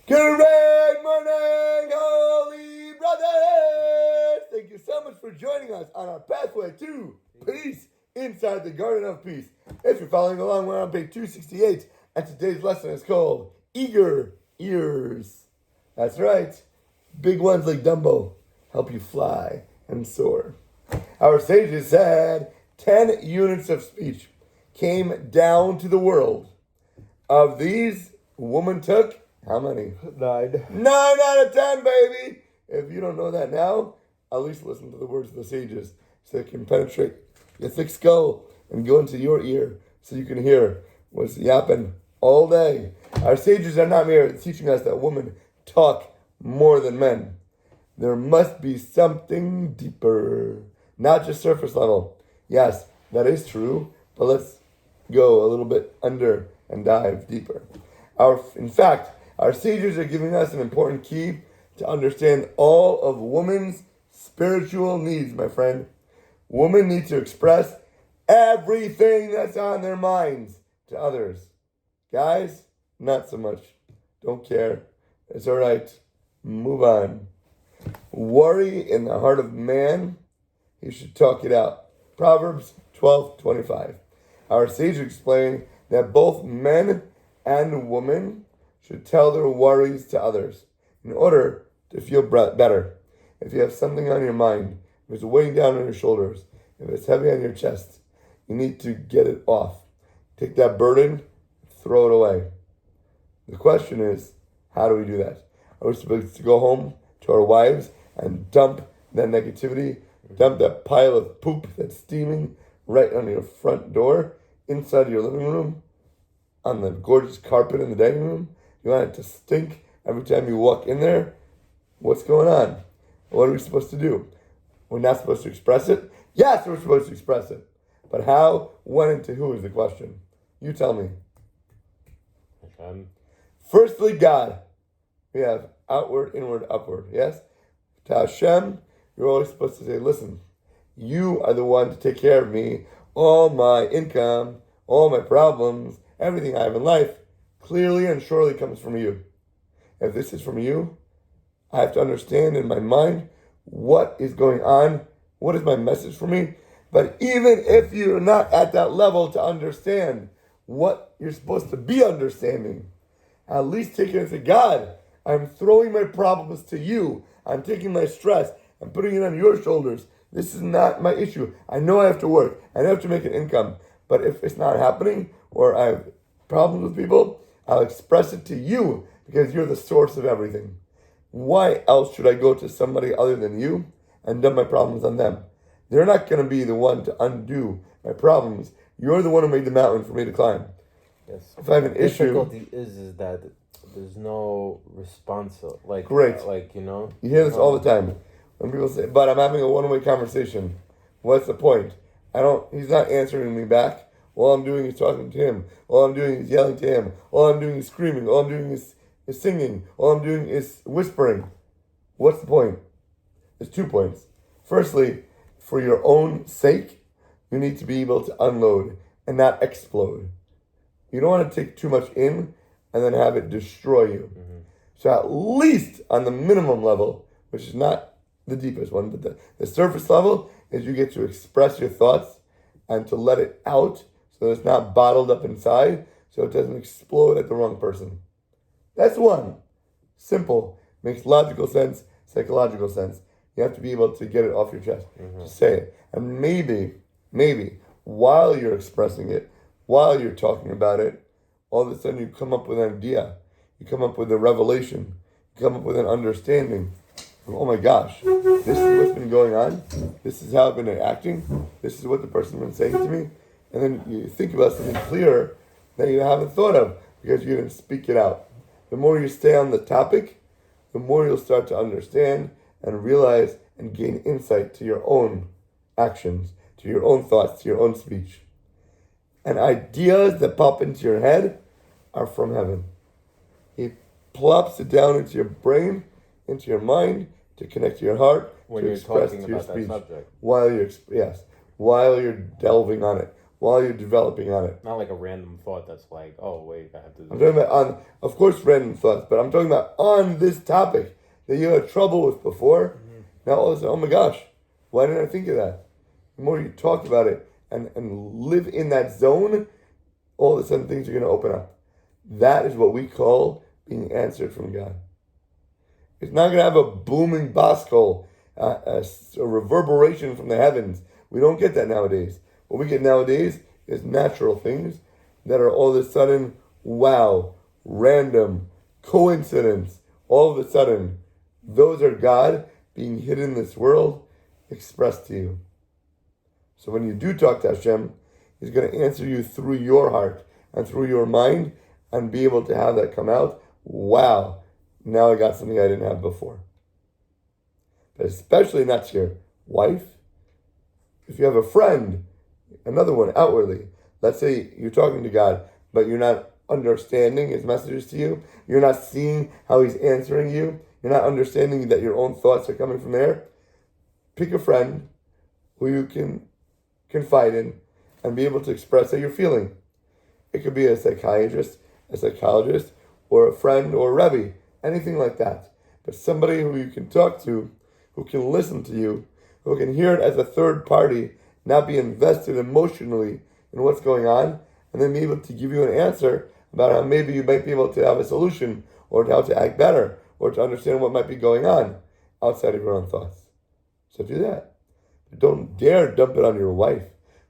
Good morning, holy brothers! Thank you so much for joining us on our pathway to peace inside the Garden of Peace. If you're following along, we're on page 268, and today's lesson is called Eager Ears. That's right. Big ones like Dumbo help you fly and soar. Our sages said 10 units of speech came down to the world. Of these, woman took how many? 9. 9 out of 10, baby! If you don't know that now, at least listen to the words of the sages so it can penetrate your thick skull and go into your ear so you can hear what's yapping all day. Our sages are not mere teaching us that women talk more than men. There must be something deeper, not just surface level. Yes, that is true, but let's go a little bit under and dive deeper. In fact, our sages are giving us an important key to understand all of women's spiritual needs, my friend. Women need to express everything that's on their minds to others. Guys, not so much. Don't care. It's all right. Move on. Worry in the heart of man, he should talk it out. Proverbs 12:25. Our sages explain that both men and women should tell their worries to others in order to feel better. If you have something on your mind, if it's weighing down on your shoulders, if it's heavy on your chest, you need to get it off. Take that burden, throw it away. The question is, how do we do that? Are we supposed to go home to our wives and dump that negativity, dump that pile of poop that's steaming right on your front door, inside your living room, on the gorgeous carpet in the dining room? You want it to stink every time you walk in there? What's going on? What are we supposed to do? We're not supposed to express it? Yes, we're supposed to express it. But how, when, and to who is the question? You tell me. Firstly, God. We have outward, inward, upward. Yes? To Hashem, you're always supposed to say, listen, you are the one to take care of me. All my income, all my problems, everything I have in life, clearly and surely comes from you. If this is from you, I have to understand in my mind what is going on, what is my message for me. But even if you're not at that level to understand what you're supposed to be understanding, at least take it and say, God, I'm throwing my problems to you. I'm taking my stress and putting it on your shoulders. This is not my issue. I know I have to work. I have to make an income. But if it's not happening or I have problems with people, I'll express it to you because you're the source of everything. Why else should I go to somebody other than you and dump my problems on them? They're not going to be the one to undo my problems. You're the one who made the mountain for me to climb. Yes. If I have an issue... The difficulty is that there's no response. Great. You hear this all the time. When people say, but I'm having a one-way conversation. What's the point? He's not answering me back. All I'm doing is talking to him. All I'm doing is yelling to him. All I'm doing is screaming. All I'm doing is singing. All I'm doing is whispering. What's the point? There's 2 points. Firstly, for your own sake, you need to be able to unload and not explode. You don't want to take too much in and then have it destroy you. Mm-hmm. So at least on the minimum level, which is not the deepest one, but the surface level is you get to express your thoughts and to let it out so it's not bottled up inside so it doesn't explode at the wrong person. That's one. Simple. Makes logical sense, psychological sense. You have to be able to get it off your chest. Mm-hmm. Just say it. And maybe, while you're expressing it, while you're talking about it, all of a sudden you come up with an idea. You come up with a revelation. You come up with an understanding. Oh my gosh, this is what's been going on. This is how I've been acting. This is what the person's been saying to me. And then you think about something clearer that you haven't thought of because you didn't speak it out. The more you stay on the topic, the more you'll start to understand and realize and gain insight to your own actions, to your own thoughts, to your own speech. And ideas that pop into your head are from heaven. He plops it down into your brain, into your mind, to connect to your heart, when to you're express talking to your about speech. that subject. While you're delving on it, while you're developing on it. Not like a random thought that's like, oh wait, I have to do I'm talking about of course, random thoughts, but I'm talking about on this topic that you had trouble with before. Mm-hmm. Now all of a sudden, oh my gosh, why didn't I think of that? The more you talk about it and live in that zone, all of a sudden things are going to open up. That is what we call being answered from God. It's not going to have a booming baskol, a reverberation from the heavens. We don't get that nowadays. What we get nowadays is natural things that are all of a sudden, wow, random, coincidence. All of a sudden, those are God being hidden in this world, expressed to you. So when you do talk to Hashem, He's going to answer you through your heart and through your mind and be able to have that come out. Wow, now I got something I didn't have before. But especially not to your wife. If you have a friend, another one outwardly, let's say you're talking to God, but you're not understanding His messages to you. You're not seeing how He's answering you. You're not understanding that your own thoughts are coming from there. Pick a friend who you can confide in and be able to express how you're feeling. It could be a psychiatrist, a psychologist, or a friend or a rebbe, anything like that. But somebody who you can talk to, who can listen to you, who can hear it as a third party, not be invested emotionally in what's going on, and then be able to give you an answer about how maybe you might be able to have a solution, or how to act better, or to understand what might be going on outside of your own thoughts. So do that. But don't dare dump it on your wife,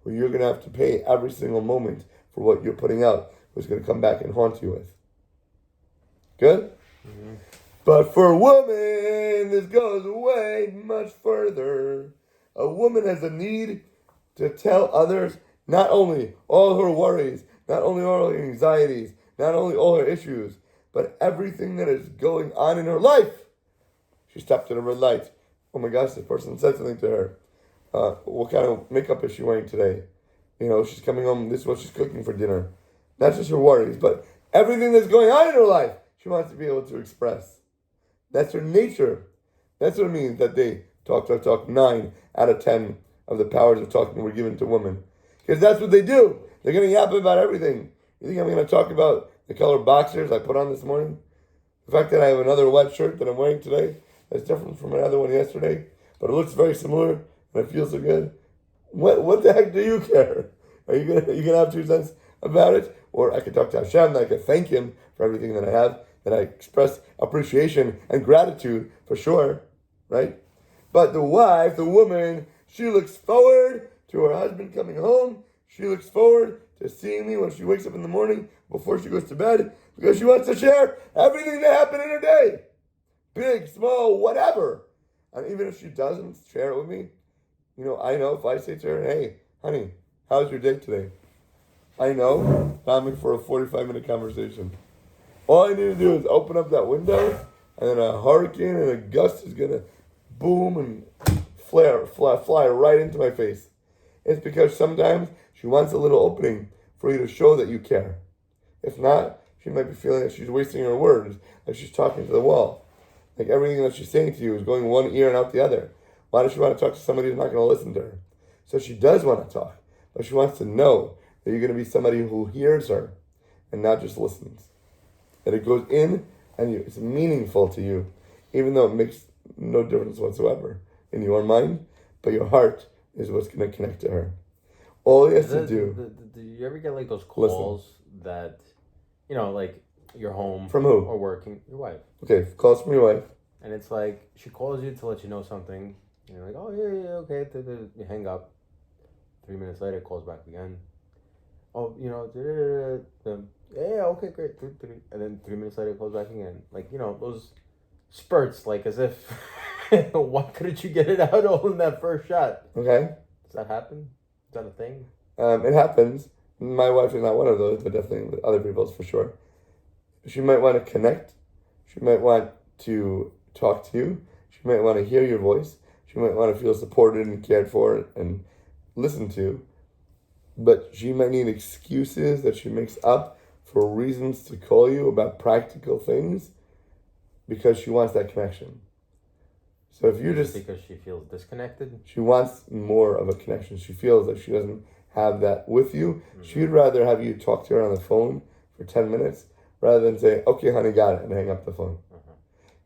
who you're going to have to pay every single moment for what you're putting out, who's going to come back and haunt you with. Good? Mm-hmm. But for a woman, this goes way much further. A woman has a need to tell others not only all her worries, not only all her anxieties, not only all her issues, but everything that is going on in her life. She stopped at a red light. Oh my gosh, this person said something to her. What kind of makeup is she wearing today? She's coming home, this is what she's cooking for dinner. Not just her worries, but everything that's going on in her life, she wants to be able to express. That's her nature. That's what it means that they talk. 9 out of 10 of the powers of talking were given to women. Because that's what they do. They're going to yap about everything. You think I'm going to talk about the color boxers I put on this morning? The fact that I have another white shirt that I'm wearing today that's different from another one yesterday, but it looks very similar and it feels so good. What the heck do you care? Are you gonna have 2 cents about it? Or I could talk to Hashem, and I could thank Him for everything that I have, that I express appreciation and gratitude for sure, right? But the wife, the woman, she looks forward to her husband coming home. She looks forward to seeing me when she wakes up in the morning before she goes to bed, because she wants to share everything that happened in her day. Big, small, whatever. And even if she doesn't share it with me, I know if I say to her, hey, honey, how's your day today? I know I'm in for a 45-minute conversation. All I need to do is open up that window, and then a hurricane and a gust is going to boom and fly right into my face. It's because sometimes she wants a little opening for you to show that you care. If not, she might be feeling that she's wasting her words, like she's talking to the wall. Like everything that she's saying to you is going one ear and out the other. Why does she want to talk to somebody who's not going to listen to her? So she does want to talk, but she wants to know that you're going to be somebody who hears her and not just listens. That it goes in and it's meaningful to you, even though it makes no difference whatsoever in your mind, but your heart is what's going to connect to her. All he has to do... Do you ever get like those calls that, like you're home from who? Or working? Your wife. Okay, calls from your wife. And it's like, she calls you to let you know something. And you're like, oh, yeah, okay. You hang up. 3 minutes later, calls back again. Oh, yeah, okay, great. And then 3 minutes later, calls back again. Like, those spurts, like as if, why couldn't you get it out all in that first shot? Okay. Does that happen? Is that a thing? It happens. My wife is not one of those, but definitely with other people's for sure. She might want to connect. She might want to talk to you. She might want to hear your voice. She might want to feel supported and cared for and listened to. But she might need excuses that she makes up for reasons to call you about practical things because she wants that connection. So if you just... Because she feels disconnected? She wants more of a connection. She feels like she doesn't have that with you. She'd rather have you talk to her on the phone for 10 minutes rather than say, okay, honey, got it, and hang up the phone.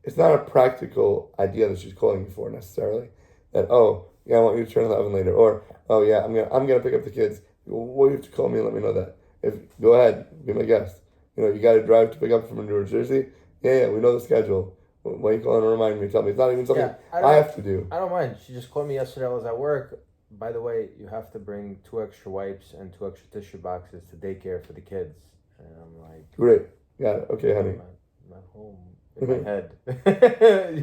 It's not a practical idea that she's calling you for necessarily. That, oh, yeah, I want you to turn the oven later. Or, oh, yeah, I'm gonna pick up the kids. Well, you have to call me and let me know that. Go ahead, be my guest. You got to drive to pick up from New Jersey. Yeah, we know the schedule. Why are you calling to remind me? Tell me. It's not even something I have to do. I don't mind. She just called me yesterday. I was at work. By the way, you have to bring 2 extra wipes and 2 extra tissue boxes to daycare for the kids. And I'm like, great. Got it. Okay, honey. I'm not home in my head.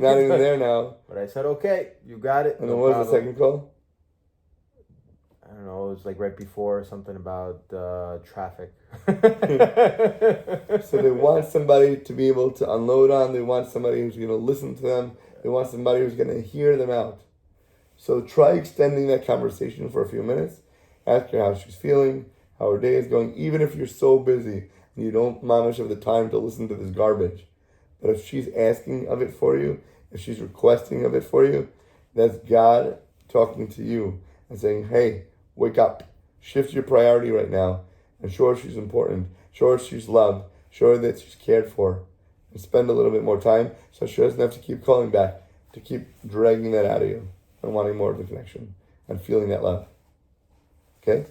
Not even there now. But I said, okay, you got it. And then what was the second call? I don't know. It was like right before something about traffic. So they want somebody to be able to unload on. They want somebody who's going to listen to them. They want somebody who's going to hear them out. So try extending that conversation for a few minutes. Ask her how she's feeling, how her day is going, even if you're so busy and you don't mamish have the time to listen to this garbage. But if she's asking of it for you, if she's requesting of it for you, that's God talking to you and saying, hey, wake up, shift your priority right now, and show her she's important, show her she's loved, show her that she's cared for, and spend a little bit more time so she doesn't have to keep calling back, to keep dragging that out of you and wanting more of the connection and feeling that love. Okay?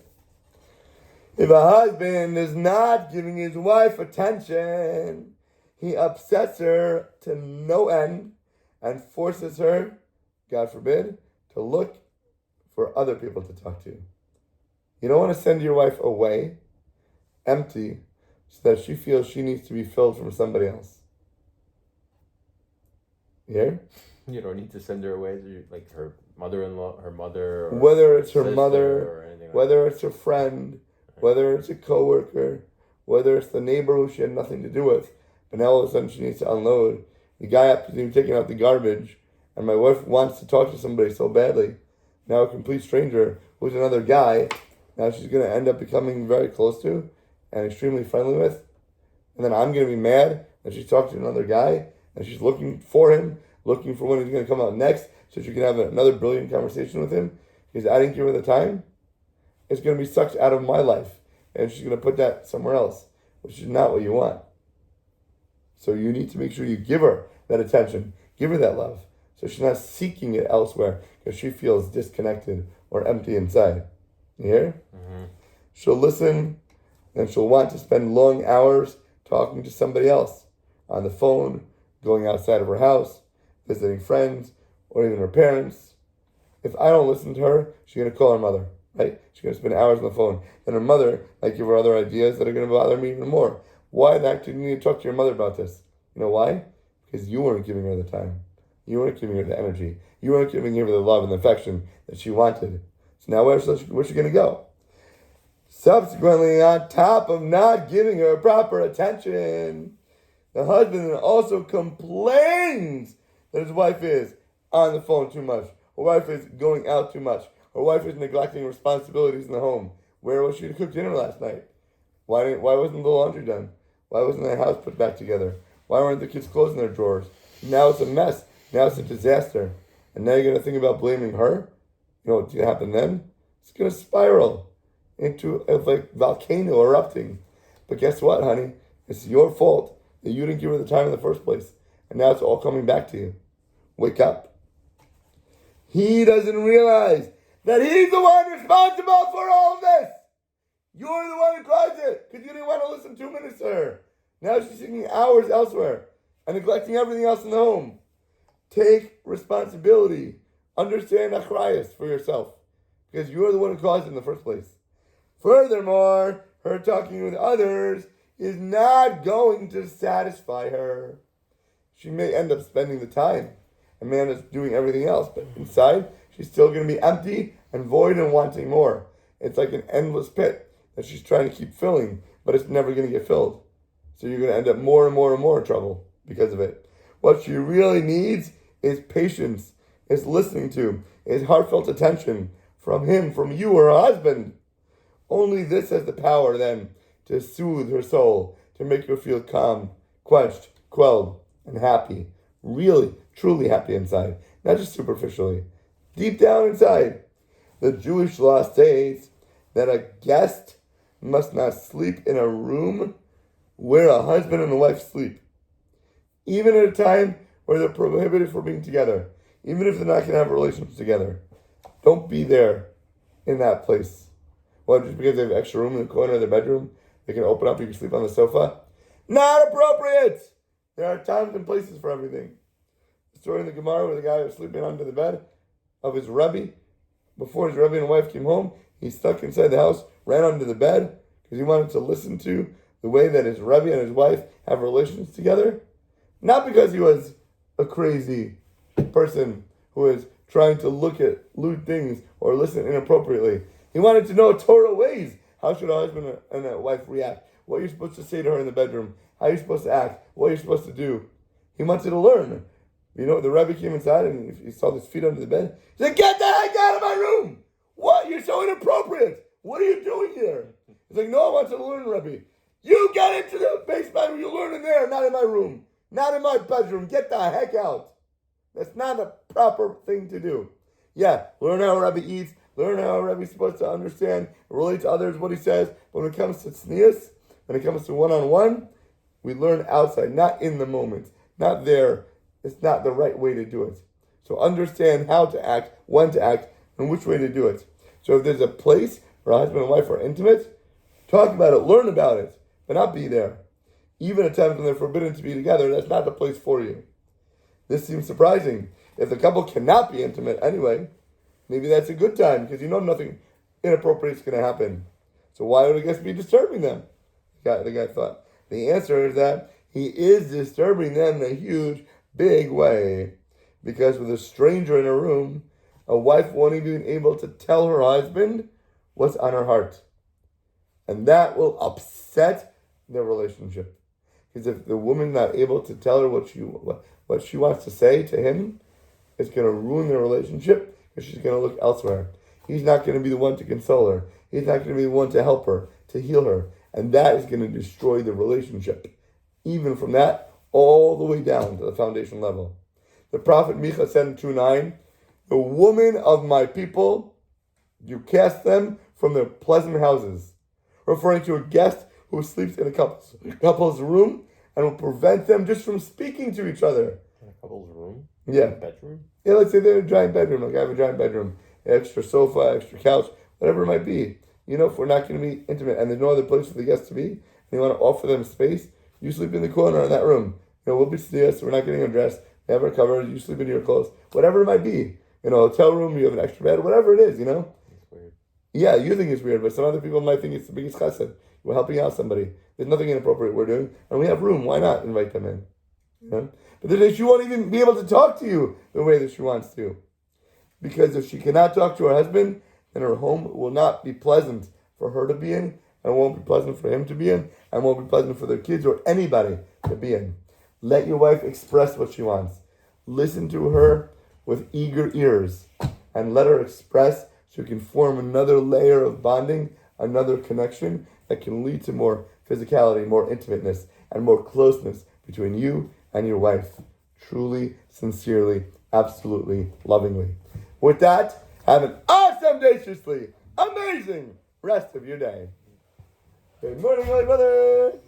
If a husband is not giving his wife attention, he upsets her to no end and forces her, God forbid, to look for other people to talk to. You don't want to send your wife away empty so that she feels she needs to be filled from somebody else. You hear? You don't need to send her away, like her mother-in-law, her mother, or whether it's her mother, or anything whether like it's her friend, whether it's a coworker, whether it's the neighbor who she had nothing to do with, but now all of a sudden she needs to unload. The guy happens to be taking out the garbage, and my wife wants to talk to somebody so badly. Now a complete stranger who's another guy, now she's going to end up becoming very close to and extremely friendly with. And then I'm going to be mad that she's talking to another guy and she's looking for him, looking for when he's going to come out next so she can have another brilliant conversation with him because I didn't give her the time. It's going to be sucked out of my life and she's going to put that somewhere else, which is not what you want. So you need to make sure you give her that attention, give her that love, so she's not seeking it elsewhere because she feels disconnected or empty inside. You hear? Mm-hmm. She'll listen and she'll want to spend long hours talking to somebody else on the phone, going outside of her house, visiting friends, or even her parents. If I don't listen to her, she's going to call her mother, right? She's going to spend hours on the phone. Then her mother might give her other ideas that are going to bother me even more. Why the heck do you need to talk to your mother about this? You know why? Because you weren't giving her the time. You weren't giving her the energy. You weren't giving her the love and the affection that she wanted. So now where's she going to go? Subsequently, on top of not giving her proper attention, the husband also complains that his wife is on the phone too much. Her wife is going out too much. Her wife is neglecting responsibilities in the home. Where was she to cook dinner last night? Why wasn't the laundry done? Why wasn't the house put back together? Why weren't the kids' clothes in their drawers? Now it's a mess. Now it's a disaster. And now you're going to think about blaming her? You know what's going to happen then? It's going to spiral into a volcano erupting. But guess what, honey? It's your fault that you didn't give her the time in the first place. And now it's all coming back to you. Wake up. He doesn't realize that he's the one responsible for all of this. You're the one who caused it because you didn't want to listen 2 minutes to her. Now she's taking hours elsewhere and neglecting everything else in the home. Take responsibility. Understand achrayus for yourself because you're the one who caused it in the first place. Furthermore, her talking with others is not going to satisfy her. She may end up spending the time. A man is doing everything else, but inside, she's still going to be empty and void and wanting more. It's like an endless pit that she's trying to keep filling, but it's never going to get filled. So you're going to end up more and more and more in trouble because of it. What she really needs is patience, is listening to, is heartfelt attention from him, from you, her husband. Only this has the power then to soothe her soul, to make her feel calm, quenched, quelled, and happy. Really, truly happy inside, not just superficially. Deep down inside. The Jewish law states that a guest must not sleep in a room where a husband and a wife sleep, even at a time where they're prohibited from being together, even if they're not going to have relationships together. Don't be there in that place. Well, just because they have extra room in the corner of their bedroom, they can open up, you can sleep on the sofa. Not appropriate! There are times and places for everything. The story in the Gemara where the guy was sleeping under the bed of his Rebbe. Before his Rebbe and wife came home, he stuck inside the house, ran under the bed, because he wanted to listen to the way that his Rebbe and his wife have relations together. Not because he was a crazy person who is trying to look at lewd things or listen inappropriately. He wanted to know Torah ways. How should a husband and a wife react? What you're supposed to say to her in the bedroom. How you're supposed to act. What you're supposed to do. He wanted to learn. You know, the Rebbe came inside and he saw his feet under the bed. He said, "Get the heck out of my room! What? You're so inappropriate! What are you doing here?" He's like, "No, I want to learn, Rebbe. You get into the base bedroom. You learn in there, not in my room. Not in my bedroom. Get the heck out." That's not a proper thing to do. Yeah, learn how a Rebbe eats. Learn how a Rebbe is supposed to understand, relate to others, what he says. But when it comes to tznius, when it comes to one-on-one, we learn outside, not in the moment. Not there. It's not the right way to do it. So understand how to act, when to act, and which way to do it. So if there's a place where a husband and wife are intimate, talk about it, learn about it, but not be there. Even at times when they're forbidden to be together, that's not the place for you. This seems surprising. If the couple cannot be intimate anyway, maybe that's a good time because you know nothing inappropriate is going to happen. So why would a guest be disturbing them? The guy thought. The answer is that he is disturbing them in a huge, big way. Because with a stranger in a room, a wife won't even be able to tell her husband what's on her heart. And that will upset their relationship. Because if the woman's not able to tell her what she wants to say to him, it's going to ruin their relationship because she's going to look elsewhere. He's not going to be the one to console her. He's not going to be the one to help her, to heal her. And that is going to destroy the relationship. Even from that, all the way down to the foundation level. The prophet Micha said in 2:9, "The women of my people, you cast them from their pleasant houses," referring to a guest who sleeps in a couple's room and will prevent them just from speaking to each other. In a couple's room? Yeah. Bedroom? Yeah, let's say they're in a giant bedroom. Like I have a giant bedroom, extra sofa, extra couch, whatever it might be. You know, if we're not going to be intimate and there's no other place for the guests to be, and you want to offer them space, you sleep in the corner in that room. You know, we'll be serious, we're not getting undressed, they have our covers, you sleep in your clothes, whatever it might be. You know, hotel room, you have an extra bed, whatever it is, you know? It's weird. Yeah, you think it's weird, but some other people might think it's the biggest chesed. We're helping out somebody. There's nothing inappropriate we're doing, and we have room. Why not invite them in? You know? But then she won't even be able to talk to you the way that she wants to. Because if she cannot talk to her husband, then her home will not be pleasant for her to be in, and won't be pleasant for him to be in, and won't be pleasant for their kids or anybody to be in. Let your wife express what she wants. Listen to her with eager ears, and let her express so you can form another layer of bonding, another connection that can lead to more physicality, more intimateness, and more closeness between you and your wife. Truly, sincerely, absolutely, lovingly. With that, have an awesome, deliciously amazing rest of your day. Good morning, my brother.